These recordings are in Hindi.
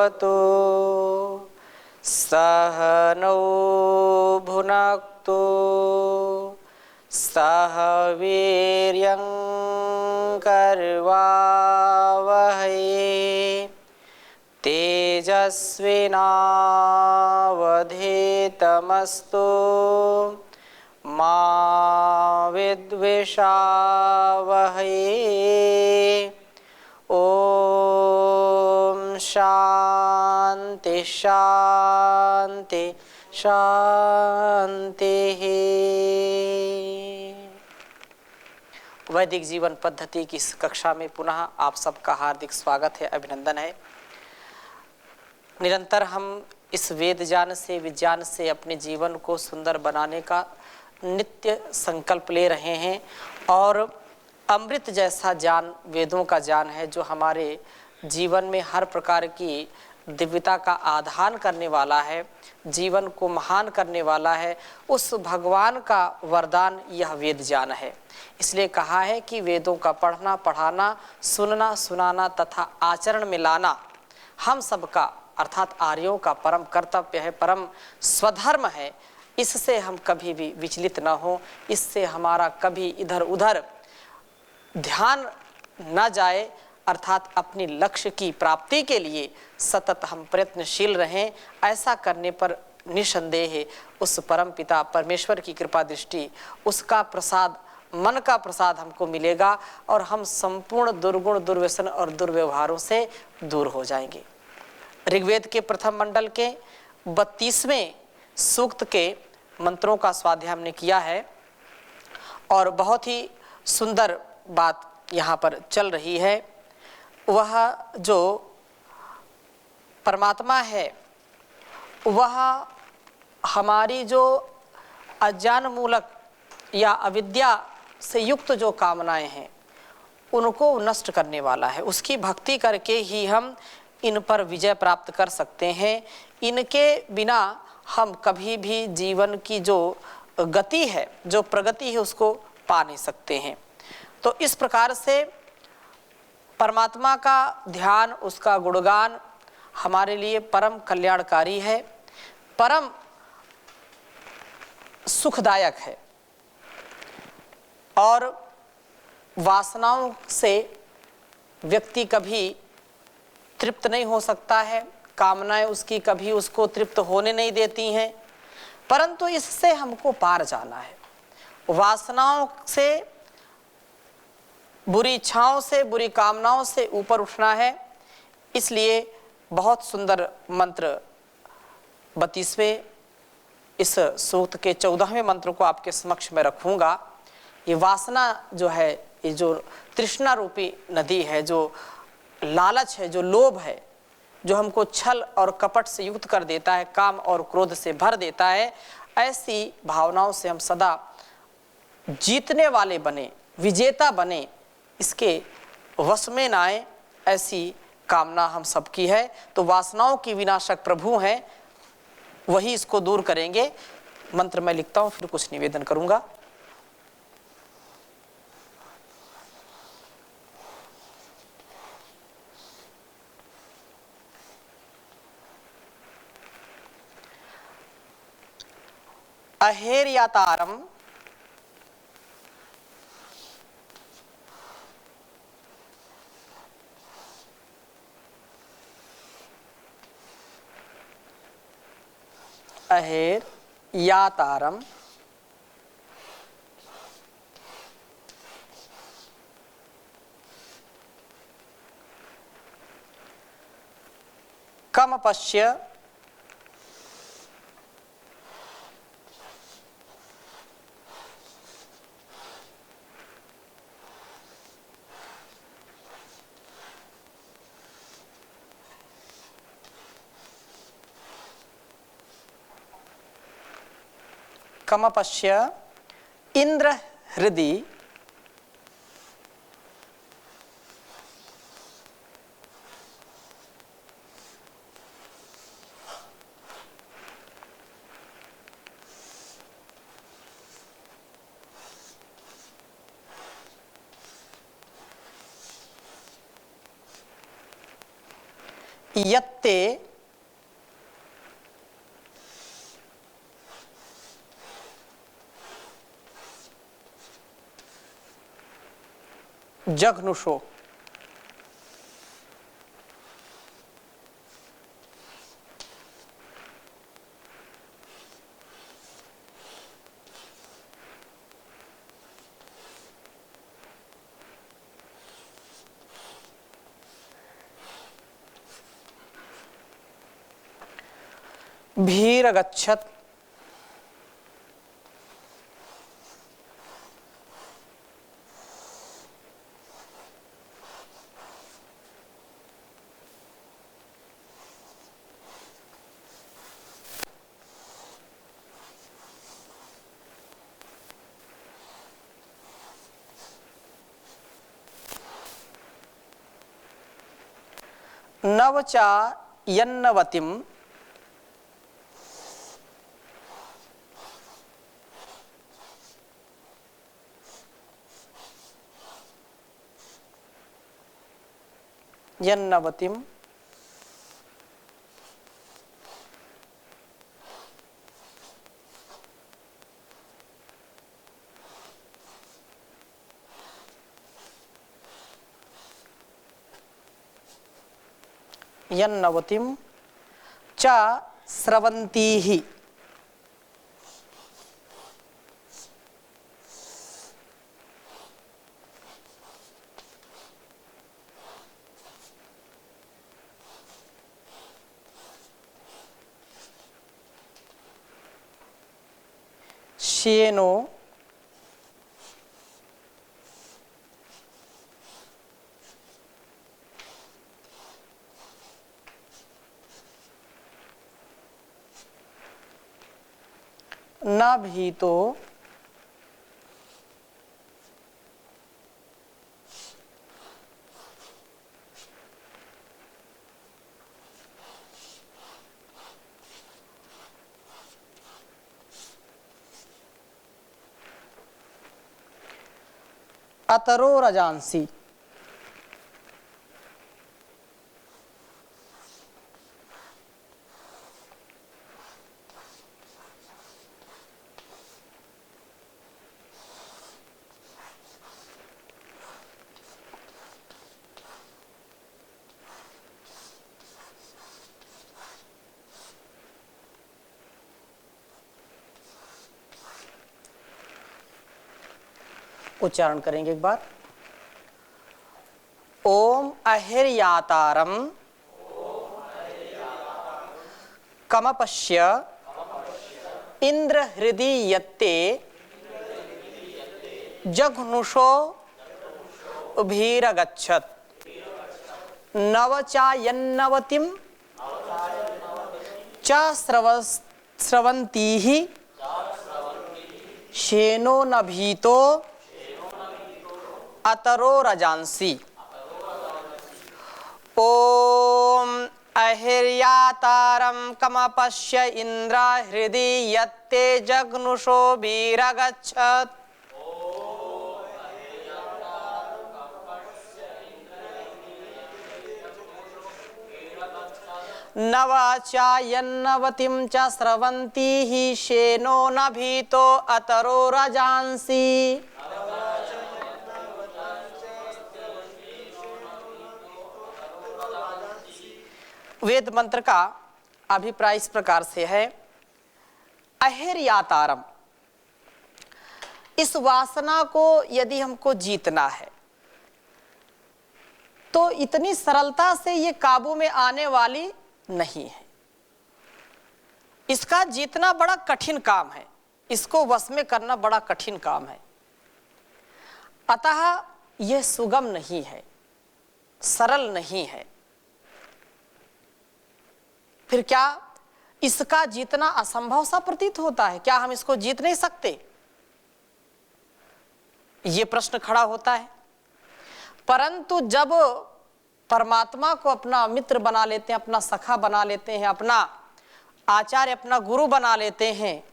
भवतु सहनौ भुनक्तु सह वीर्यं करवावहै तेजस्विनावधीतमस्तु मा विद्विषावहै। ओम शांति शांति शांति। वैदिक जीवन पद्धति की इस कक्षा में पुनः आप सबका हार्दिक स्वागत है, अभिनंदन है। निरंतर हम इस वेद ज्ञान से, विज्ञान से अपने जीवन को सुंदर बनाने का नित्य संकल्प ले रहे हैं और अमृत जैसा ज्ञान वेदों का ज्ञान है जो हमारे जीवन में हर प्रकार की दिव्यता का आधान करने वाला है, जीवन को महान करने वाला है। उस भगवान का वरदान यह वेद ज्ञान है। इसलिए कहा है कि वेदों का पढ़ना, पढ़ाना, सुनना, सुनाना तथा आचरण में लाना हम सबका अर्थात आर्यों का परम कर्तव्य है, परम स्वधर्म है। इससे हम कभी भी विचलित न हो, इससे हमारा कभी इधर उधर ध्यान न जाए, अर्थात अपने लक्ष्य की प्राप्ति के लिए सतत हम प्रयत्नशील रहें। ऐसा करने पर निसंदेह उस परम पिता परमेश्वर की कृपा दृष्टि, उसका प्रसाद, मन का प्रसाद हमको मिलेगा और हम संपूर्ण दुर्गुण, दुर्व्यसन और दुर्व्यवहारों से दूर हो जाएंगे। ऋग्वेद के प्रथम मंडल के 32वें सूक्त के मंत्रों का स्वाध्याय हमने किया है और बहुत ही सुंदर बात यहाँ पर चल रही है। वह जो परमात्मा है वह हमारी जो अज्ञान मूलक या अविद्या से युक्त जो कामनाएं हैं उनको नष्ट करने वाला है। उसकी भक्ति करके ही हम इन पर विजय प्राप्त कर सकते हैं। इनके बिना हम कभी भी जीवन की जो गति है, जो प्रगति है, उसको पा नहीं सकते हैं। तो इस प्रकार से परमात्मा का ध्यान, उसका गुणगान हमारे लिए परम कल्याणकारी है, परम सुखदायक है और वासनाओं से व्यक्ति कभी तृप्त नहीं हो सकता है, कामनाएं उसकी कभी उसको तृप्त होने नहीं देती हैं, परंतु इससे हमको पार जाना है। वासनाओं से, बुरी इच्छाओं से, बुरी कामनाओं से ऊपर उठना है। इसलिए बहुत सुंदर मंत्र 32वें इस सूक्त के 14वें मंत्र को आपके समक्ष में रखूंगा। ये वासना जो है, ये जो तृष्णा रूपी नदी है, जो लालच है, जो लोभ है, जो हमको छल और कपट से युक्त कर देता है, काम और क्रोध से भर देता है, ऐसी भावनाओं से हम सदा जीतने वाले बने, विजेता बने, इसके वश में ना आए, ऐसी कामना हम सबकी है। तो वासनाओं की विनाशक प्रभु हैं, वही इसको दूर करेंगे। मंत्र मैं लिखता हूं, फिर कुछ निवेदन करूंगा। अहेर्यातारम अहेर्यातारम कमपश्य कमपश्य इंद्र हृदि यत्ते जघनुषो भीरगच्छत् नवचा यन्नवतिम यन्नवतिम यन्नवतिम च स्रवन्तीः श्येनो न भीतो अतरो रजांसी। उच्चारण करेंगे एक बार। ओम अहिर्यातारम कमपश्य इंद्र हृदि यत्ते जघनुषो भीरगच्छत् नवचायन्नवतिम च स्रवन्तीः श्येनो न भीतो अतरो रजांसी। ओम अहिर्यातारम कमपश्य इंद्र हृदि यत्ते जघनुषो भीरगच्छत् नवचायन्नवतिं च स्रवन्तीः श्येनो न भीतो अतरो रजांसी। वेद मंत्र का अभिप्राय इस प्रकार से है। अहिर्यातारम, इस वासना को यदि हमको जीतना है तो इतनी सरलता से ये काबू में आने वाली नहीं है। इसका जीतना बड़ा कठिन काम है, इसको वश में करना बड़ा कठिन काम है। अतः यह सुगम नहीं है, सरल नहीं है। फिर क्या इसका जीतना असंभव सा प्रतीत होता है? क्या हम इसको जीत नहीं सकते? ये प्रश्न खड़ा होता है। परंतु जब परमात्मा को अपना मित्र बना लेते हैं, अपना सखा बना लेते हैं, अपना आचार्य, अपना गुरु बना लेते हैं,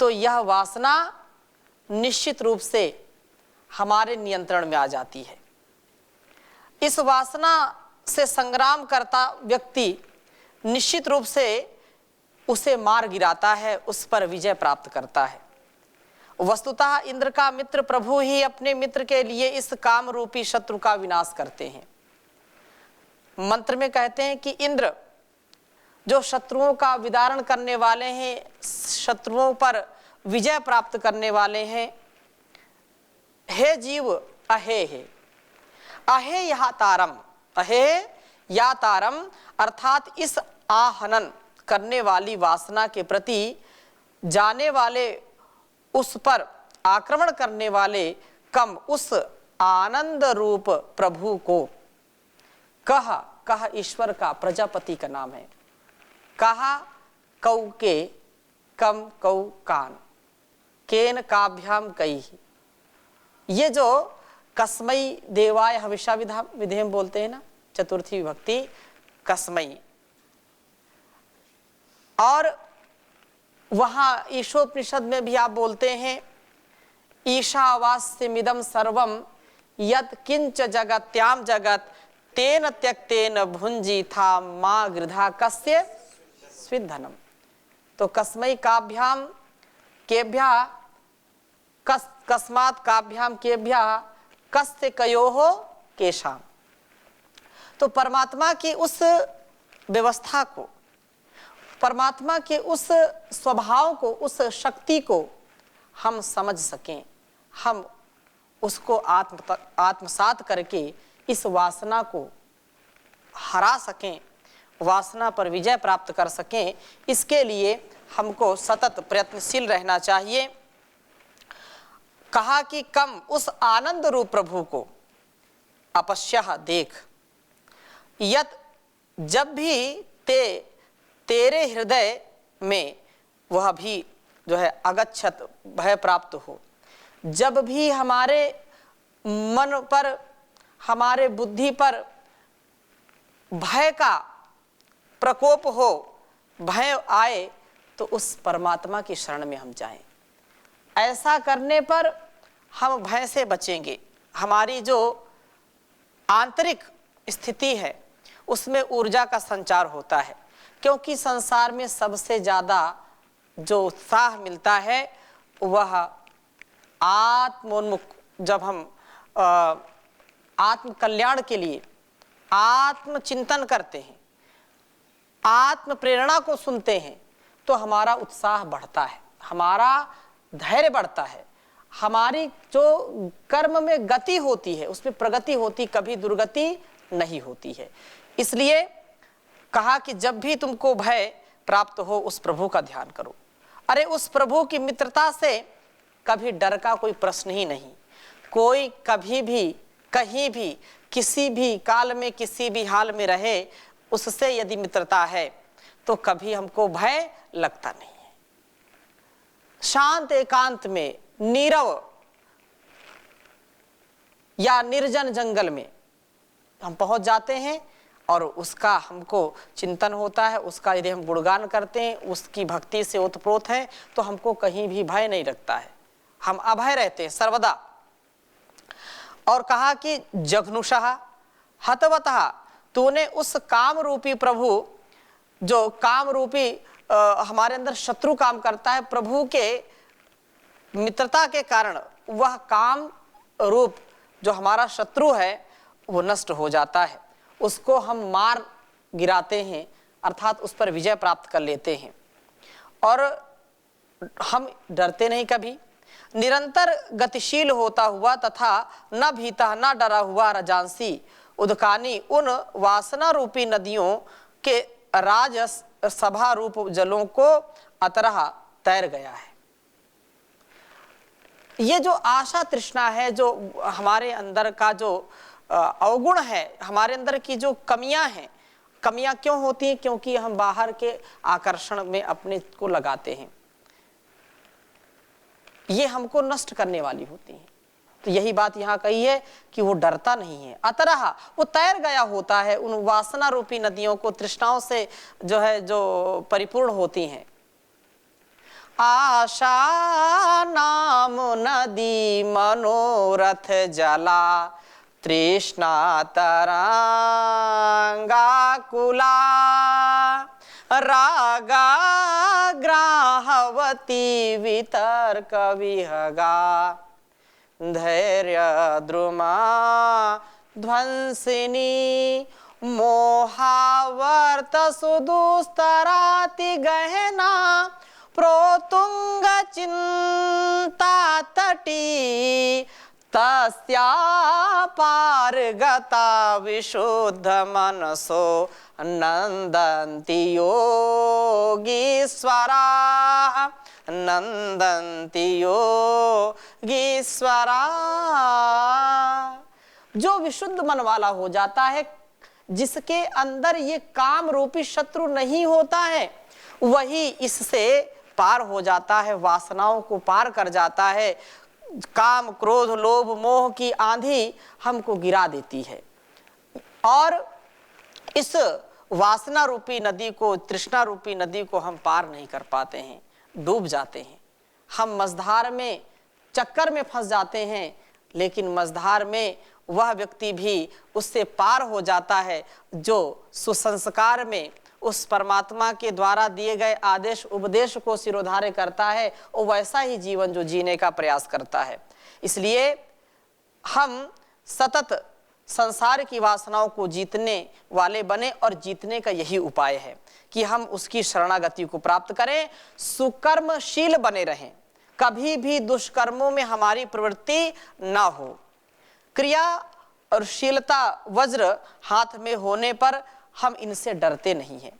तो यह वासना निश्चित रूप से हमारे नियंत्रण में आ जाती है। इस वासना से संग्राम करता व्यक्ति निश्चित रूप से उसे मार गिराता है, उस पर विजय प्राप्त करता है। वस्तुतः इंद्र का मित्र प्रभु ही अपने मित्र के लिए इस काम रूपी शत्रु का विनाश करते हैं। मंत्र में कहते हैं कि इंद्र जो शत्रुओं का विदारण करने वाले हैं, शत्रुओं पर विजय प्राप्त करने वाले हैं। हे जीव अहे हे, अहे या तारम, अहे या तारम अर्थात इस आहनन करने वाली वासना के प्रति जाने वाले, उस पर आक्रमण करने वाले कम उस आनंद रूप प्रभु को कहा, कहा ईश्वर का प्रजापति का नाम है, कहा कौ के कम कौ कान केन काभ्याम कई। ये जो कस्मई देवाय हविषा विधेम बोलते हैं ना, चतुर्थी विभक्ति कस्मई। और वहां ईशोपनिषद में भी आप बोलते हैं ईशावास्यमिदं सर्वम यत् किंच जगत्याम जगत तेन त्यक्तेन भुंजी था माँ गृधा कस्य स्विद्धनम। तो कस्मई काभ्याम केभ्या कस्मात् काभ्याम केभ्या कस्य कयोहो केशाम। तो परमात्मा की उस व्यवस्था को, परमात्मा के उस स्वभाव को, उस शक्ति को हम समझ सकें, हम उसको आत्मसात करके इस वासना को हरा सकें, वासना पर विजय प्राप्त कर सकें, इसके लिए हमको सतत प्रयत्नशील रहना चाहिए। कहा कि कम उस आनंद रूप प्रभु को अपश्यः देख, यत जब भी तेरे हृदय में वह भी जो है अगच्छत भय प्राप्त हो, जब भी हमारे मन पर, हमारे बुद्धि पर भय का प्रकोप हो, भय आए, तो उस परमात्मा की शरण में हम जाएं। ऐसा करने पर हम भय से बचेंगे। हमारी जो आंतरिक स्थिति है उसमें ऊर्जा का संचार होता है, क्योंकि संसार में सबसे ज़्यादा जो उत्साह मिलता है वह आत्मोन्मुख, जब हम आत्म कल्याण के लिए आत्मचिंतन करते हैं, आत्म प्रेरणा को सुनते हैं, तो हमारा उत्साह बढ़ता है, हमारा धैर्य बढ़ता है, हमारी जो कर्म में गति होती है उसमें प्रगति होती, कभी दुर्गति नहीं होती है। इसलिए कहा कि जब भी तुमको भय प्राप्त हो उस प्रभु का ध्यान करो। अरे उस प्रभु की मित्रता से कभी डर का कोई प्रश्न ही नहीं। कोई कभी भी, कहीं भी, किसी भी काल में, किसी भी हाल में रहे, उससे यदि मित्रता है तो कभी हमको भय लगता नहीं है। शांत एकांत में, नीरव या निर्जन जंगल में हम पहुंच जाते हैं और उसका हमको चिंतन होता है, उसका यदि हम गुणगान करते हैं, उसकी भक्ति से ओतप्रोत हैं, तो हमको कहीं भी भय नहीं लगता है, हम अभय रहते हैं सर्वदा। और कहा कि जघनुषः हतवतः, तूने उस काम रूपी प्रभु, जो काम रूपी हमारे अंदर शत्रु काम करता है, प्रभु के मित्रता के कारण वह काम रूप जो हमारा शत्रु है वो नष्ट हो जाता है, उसको हम मार गिराते हैं, अर्थात उस पर विजय प्राप्त कर लेते हैं। और हम डरते नहीं कभी, निरंतर गतिशील होता हुआ तथा न भीता न डरा हुआ रजांसी उदकानी उन वासना रूपी नदियों के राजस सभा रूप जलों को अतरह तैर गया है। ये जो आशा तृष्णा है, जो हमारे अंदर का जो अवगुण है, हमारे अंदर की जो कमियां हैं, कमियां क्यों होती हैं? क्योंकि हम बाहर के आकर्षण में अपने को लगाते हैं, ये हमको नष्ट करने वाली होती हैं। तो यही बात यहाँ कही है कि वो डरता नहीं है, अतरह वो तैर गया होता है उन वासना रूपी नदियों को, तृष्णाओं से जो है जो परिपूर्ण होती हैं। आशा नाम नदी मनोरथ जला तृष्णा तरंगाकुला रागाग्राहवती वितर्क विहगा धैर्य द्रुमा ध्वंसिनी मोहावर्त सुदुस्तराति गहना प्रोतुंग चिंता तटी तस्या पारगता विशुद्ध मनसो नंदन्ति योगीश्वरा नंदन्ति योगीश्वरा। जो विशुद्ध मन वाला हो जाता है, जिसके अंदर ये काम रूपी शत्रु नहीं होता है, वही इससे पार हो जाता है, वासनाओं को पार कर जाता है। काम क्रोध लोभ मोह की आंधी हमको गिरा देती है और इस वासना रूपी नदी को, तृष्णा रूपी नदी को हम पार नहीं कर पाते हैं, डूब जाते हैं। हम मझधार में, चक्कर में फंस जाते हैं, लेकिन मझधार में वह व्यक्ति भी उससे पार हो जाता है जो सुसंस्कार में उस परमात्मा के द्वारा दिए गए आदेश उपदेश को सिरोधार्य करता है और वैसा ही जीवन जो जीने का प्रयास करता है। इसलिए हम सतत संसार की वासनाओं को जीतने वाले बने और जीतने का यही उपाय है कि हम उसकी शरणागति को प्राप्त करें, सुकर्मशील बने रहें, कभी भी दुष्कर्मों में हमारी प्रवृत्ति ना हो। क्रिया और शीलता वज्र हाथ में होने पर हम इनसे डरते नहीं हैं।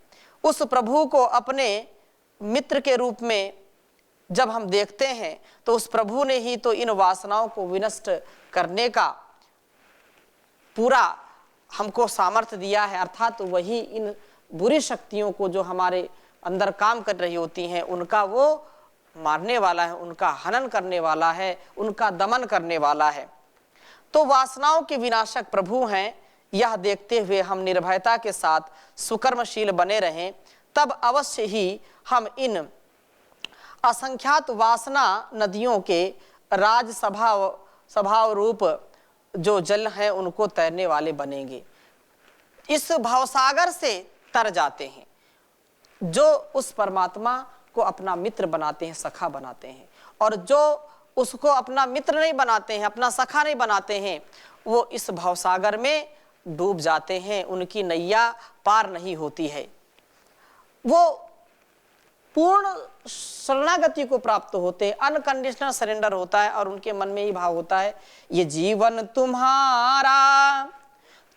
उस प्रभु को अपने मित्र के रूप में जब हम देखते हैं तो उस प्रभु ने ही तो इन वासनाओं को विनष्ट करने का पूरा हमको सामर्थ्य दिया है, अर्थात तो वही इन बुरी शक्तियों को जो हमारे अंदर काम कर रही होती हैं उनका वो मारने वाला है, उनका हनन करने वाला है, उनका दमन करने वाला है। तो वासनाओं के विनाशक प्रभु हैं, यह देखते हुए हम निर्भयता के साथ सुकर्मशील बने रहें, तब अवश्य ही हम इन असंख्यात वासना नदियों के राज स्वभाव रूप जो जल हैं उनको तैरने वाले बनेंगे। इस भवसागर से तर जाते हैं, जो उस परमात्मा को अपना मित्र बनाते हैं, सखा बनाते हैं, और जो उसको अपना मित्र नहीं बनाते हैं, अपना सखा नहीं बनाते हैं, वो इस भवसागर में डूब जाते हैं, उनकी नैया पार नहीं होती है। वो पूर्ण शरणागति को प्राप्त होते हैं, अनकंडीशनल सरेंडर होता है और उनके मन में ही भाव होता है, ये जीवन तुम्हारा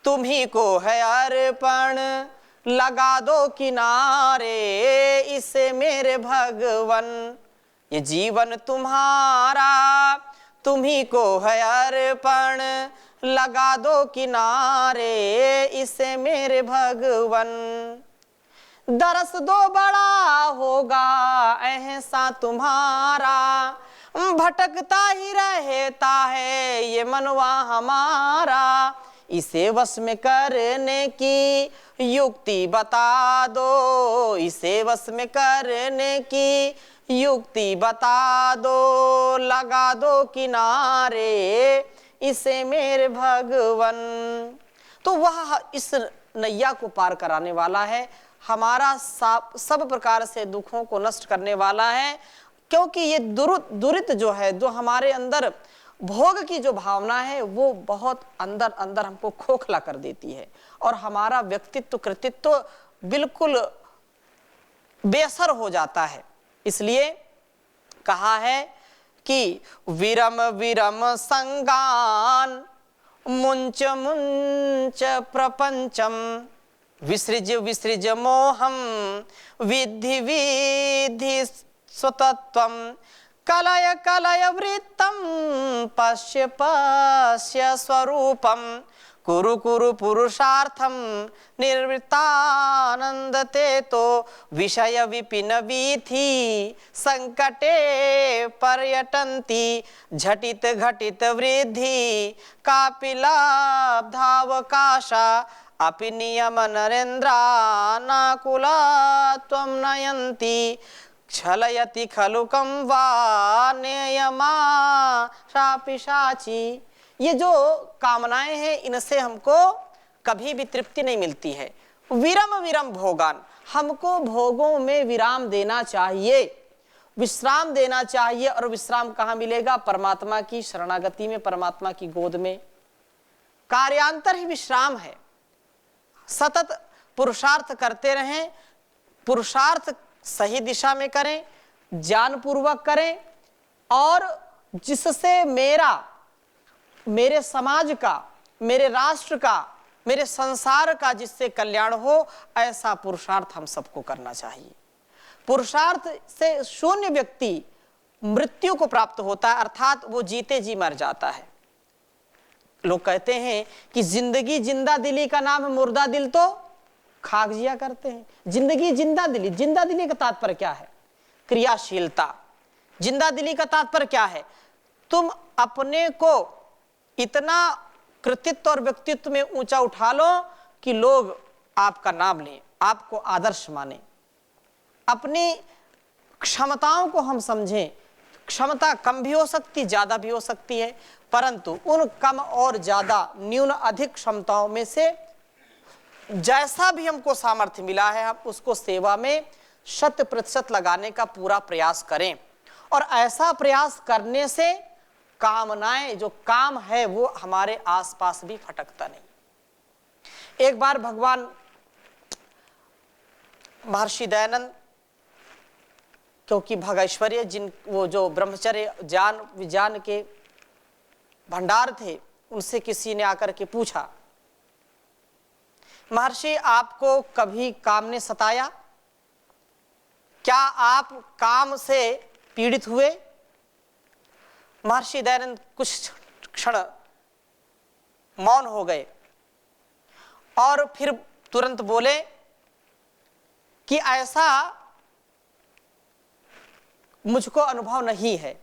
तुम्ही को है अर्पण, लगा दो किनारे इसे मेरे भगवन। ये जीवन तुम्हारा तुम्ही को है अर्पण, लगा दो किनारे इसे मेरे भगवन। दरस दो बड़ा होगा ऐसा तुम्हारा, भटकता ही रहता है ये मनवा हमारा। इसे वश में करने की युक्ति बता दो, इसे वश में करने की युक्ति बता दो, लगा दो किनारे इसे मेरे भगवन। तो वह इस नैया को पार कराने वाला है, हमारा सब प्रकार से दुखों को नष्ट करने वाला है, क्योंकि ये दुरित जो है, जो हमारे अंदर भोग की जो भावना है वो बहुत अंदर अंदर हमको खोखला कर देती है और हमारा व्यक्तित्व कृतित्व बिल्कुल बेअसर हो जाता है। इसलिए कहा है कि विरम विरम संगान मुंच मुंच प्रपंचम, विसृज विसृज मोहम विद्धि विद्धि स्वतत्वम, कलय कलय वृत्तम पश्य पश्य स्वरूपम, कुरु कुरु पुरुषार्थम निर्वृत्तानंदते तो, विषय विपिन वीथि संकटे पर्यटन्ति, झटित घटित वृद्धि कापिलाब्धावकाशा, अपि नियम नरेन्द्रानाकुला त्वं नयन्ति, छलयति खलु कं वा नेयमा पिशाची। ये जो कामनाएं हैं इनसे हमको कभी भी तृप्ति नहीं मिलती है। विरम विरम भोगान, हमको भोगों में विराम देना चाहिए, विश्राम देना चाहिए। और विश्राम कहाँ मिलेगा? परमात्मा की शरणागति में, परमात्मा की गोद में। कार्यांतर ही विश्राम है। सतत पुरुषार्थ करते रहें, पुरुषार्थ सही दिशा में करें, ज्ञानपूर्वक करें, और जिससे मेरे समाज का, मेरे राष्ट्र का, मेरे संसार का जिससे कल्याण हो, ऐसा पुरुषार्थ हम सबको करना चाहिए। पुरुषार्थ से शून्य व्यक्ति मृत्यु को प्राप्त होता है, अर्थात वो जीते जी मर जाता है। लोग कहते हैं कि जिंदगी जिंदा दिली का नाम है, मुर्दा दिल तो खाक जिया करते हैं। जिंदगी जिंदा दिली, जिंदा दिली का तात्पर्य क्या है? क्रियाशीलता। जिंदा दिली का तात्पर्य क्या है? तुम अपने को इतना कृतित्व और व्यक्तित्व में ऊंचा उठा लो कि लोग आपका नाम लें, आपको आदर्श माने। अपनी क्षमताओं को हम समझें। क्षमता कम भी हो सकती, ज्यादा भी हो सकती है, परंतु उन कम और ज्यादा, न्यून अधिक क्षमताओं में से जैसा भी हमको सामर्थ्य मिला है, हम उसको सेवा में 100% लगाने का पूरा प्रयास करें। और ऐसा प्रयास करने से कामनाएं, जो काम है वो हमारे आसपास भी फटकता नहीं। एक बार भगवान महर्षि दयानंद, क्योंकि भगैश्वर्य वो जो ब्रह्मचर्य ज्ञान विज्ञान के भंडार थे, उनसे किसी ने आकर के पूछा, महर्षि आपको कभी काम ने सताया? क्या आप काम से पीड़ित हुए? महर्षि दयानंद कुछ क्षण मौन हो गए और फिर तुरंत बोले कि ऐसा मुझको अनुभव नहीं है,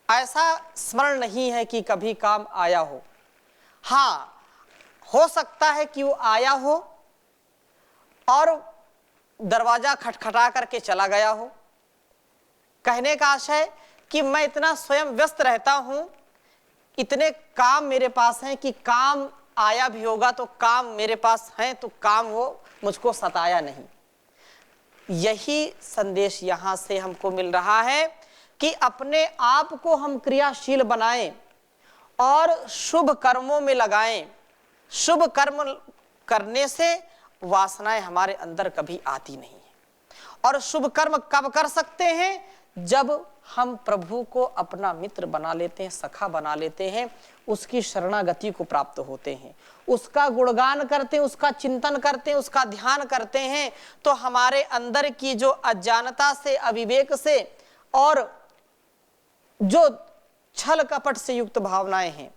ऐसा स्मरण नहीं है कि कभी काम आया हो। हाँ, हो सकता है कि वो आया हो और दरवाजा खटखटा करके चला गया हो। कहने का आशय कि मैं इतना स्वयं व्यस्त रहता हूं, इतने काम मेरे पास हैं कि काम आया भी होगा तो काम मेरे पास है, तो काम वो मुझको सताया नहीं। यही संदेश यहां से हमको मिल रहा है कि अपने आप को हम क्रियाशील बनाएं और शुभ कर्मों में लगाएं। शुभ कर्म करने से वासनाएं हमारे अंदर कभी आती नहीं है। और शुभ कर्म कब कर सकते हैं? जब हम प्रभु को अपना मित्र बना लेते हैं, सखा बना लेते हैं, उसकी शरणागति को प्राप्त होते हैं, उसका गुणगान करते हैं, उसका चिंतन करते हैं, उसका ध्यान करते हैं, तो हमारे अंदर की जो अज्ञानता से, अविवेक से और जो छल कपट से युक्त भावनाएं हैं,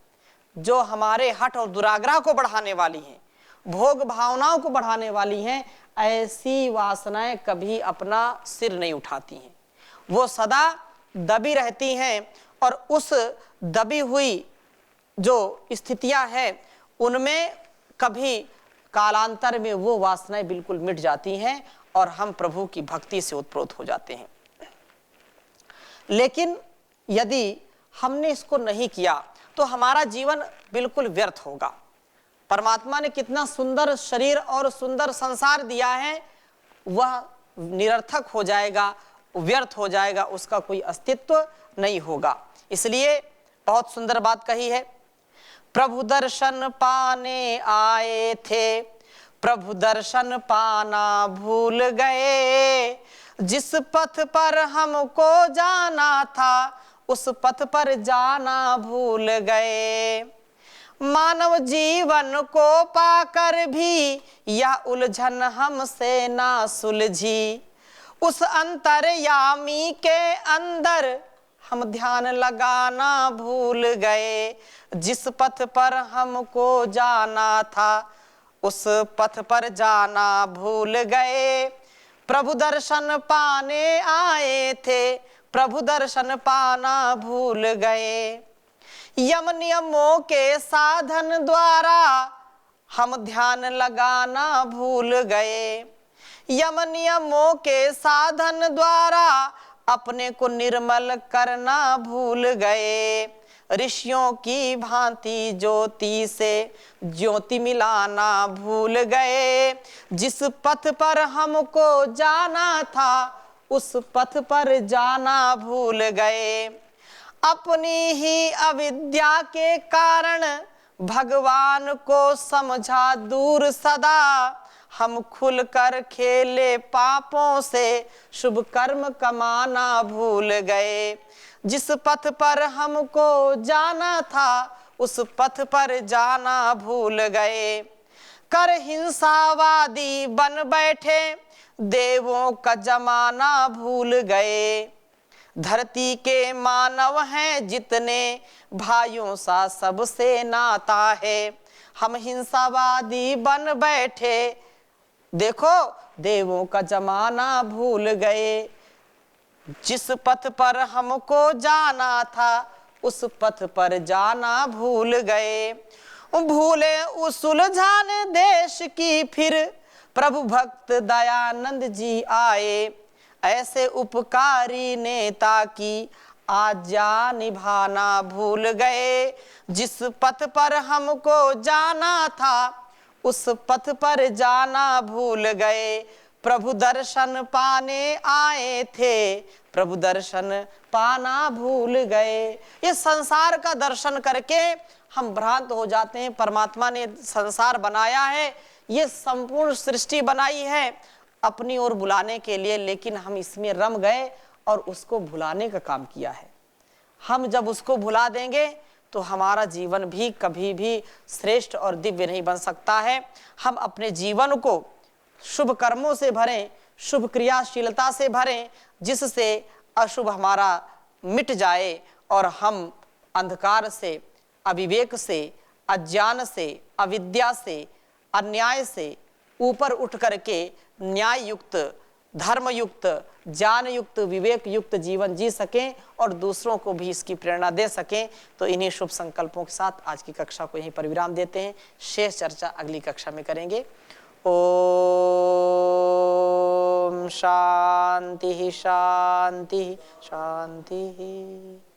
जो हमारे हठ और दुराग्रह को बढ़ाने वाली हैं, भोग भावनाओं को बढ़ाने वाली हैं, ऐसी वासनाएं कभी अपना सिर नहीं उठाती हैं। वो सदा दबी रहती हैं और उस दबी हुई जो स्थितियां हैं उनमें कभी कालांतर में वो वासनाएं बिल्कुल मिट जाती हैं और हम प्रभु की भक्ति से उत्प्रोत हो जाते हैं। लेकिन यदि हमने इसको नहीं किया तो हमारा जीवन बिल्कुल व्यर्थ होगा। परमात्मा ने कितना सुंदर शरीर और सुंदर संसार दिया है, वह निरर्थक हो जाएगा, व्यर्थ हो जाएगा, उसका कोई अस्तित्व नहीं होगा। इसलिए बहुत सुंदर बात कही है, प्रभु दर्शन पाने आए थे, प्रभु दर्शन पाना भूल गए, जिस पथ पर हमको जाना था उस पथ पर जाना भूल गए। मानव जीवन को पाकर भी यह उलझन हमसे ना सुलझी, उस अंतर्यामी के अंदर हम ध्यान लगाना भूल गए, जिस पथ पर हमको जाना था उस पथ पर जाना भूल गए। प्रभु दर्शन पाने आए थे, प्रभु दर्शन पाना भूल गए। यम नियमों के साधन द्वारा हम ध्यान लगाना भूल गए, यम नियमों के साधन द्वारा अपने को निर्मल करना भूल गए। ऋषियों की भांति ज्योति से ज्योति मिलाना भूल गए। जिस पथ पर हमको जाना था उस पथ पर जाना भूल गए। अपनी ही अविद्या के कारण भगवान को समझा दूर सदा। हम खुलकर खेले पापों से शुभ कर्म कमाना भूल गए। जिस पथ पर हमको जाना था उस पथ पर जाना भूल गए। कर हिंसावादी बन बैठे देवों का जमाना भूल गए। धरती के मानव हैं जितने भाइयों सा सबसे नाता है। हम हिंसावादी बन बैठे देखो देवों का जमाना भूल गए। जिस पथ पर हमको जाना था उस पथ पर जाना भूल गए। भूले उस उलझाने देश की फिर प्रभु भक्त दयानंद जी आए। ऐसे उपकारी नेता की आज्ञा निभाना भूल गए। जिस पथ पर हमको जाना था उस पथ पर जाना भूल गए। प्रभु दर्शन पाने आए थे प्रभु दर्शन पाना भूल गए। ये संसार का दर्शन करके हम भ्रांत हो जाते हैं। परमात्मा ने संसार बनाया है, ये संपूर्ण सृष्टि बनाई है अपनी ओर बुलाने के लिए, लेकिन हम इसमें रम गए और उसको भुलाने का काम किया है। हम जब उसको भुला देंगे तो हमारा जीवन भी कभी भी श्रेष्ठ और दिव्य नहीं बन सकता है। हम अपने जीवन को शुभ कर्मों से भरें, शुभ क्रियाशीलता से भरें, जिससे अशुभ हमारा मिट जाए और हम अंधकार से, अविवेक से, अज्ञान से, अविद्या से, अन्याय से ऊपर उठ करके न्याय युक्त, धर्म युक्त, ज्ञान युक्त, विवेक युक्त जीवन जी सकें और दूसरों को भी इसकी प्रेरणा दे सकें। तो इन्हीं शुभ संकल्पों के साथ आज की कक्षा को यहीं पर विराम देते हैं। शेष चर्चा अगली कक्षा में करेंगे। ओम शांति शांति शांति।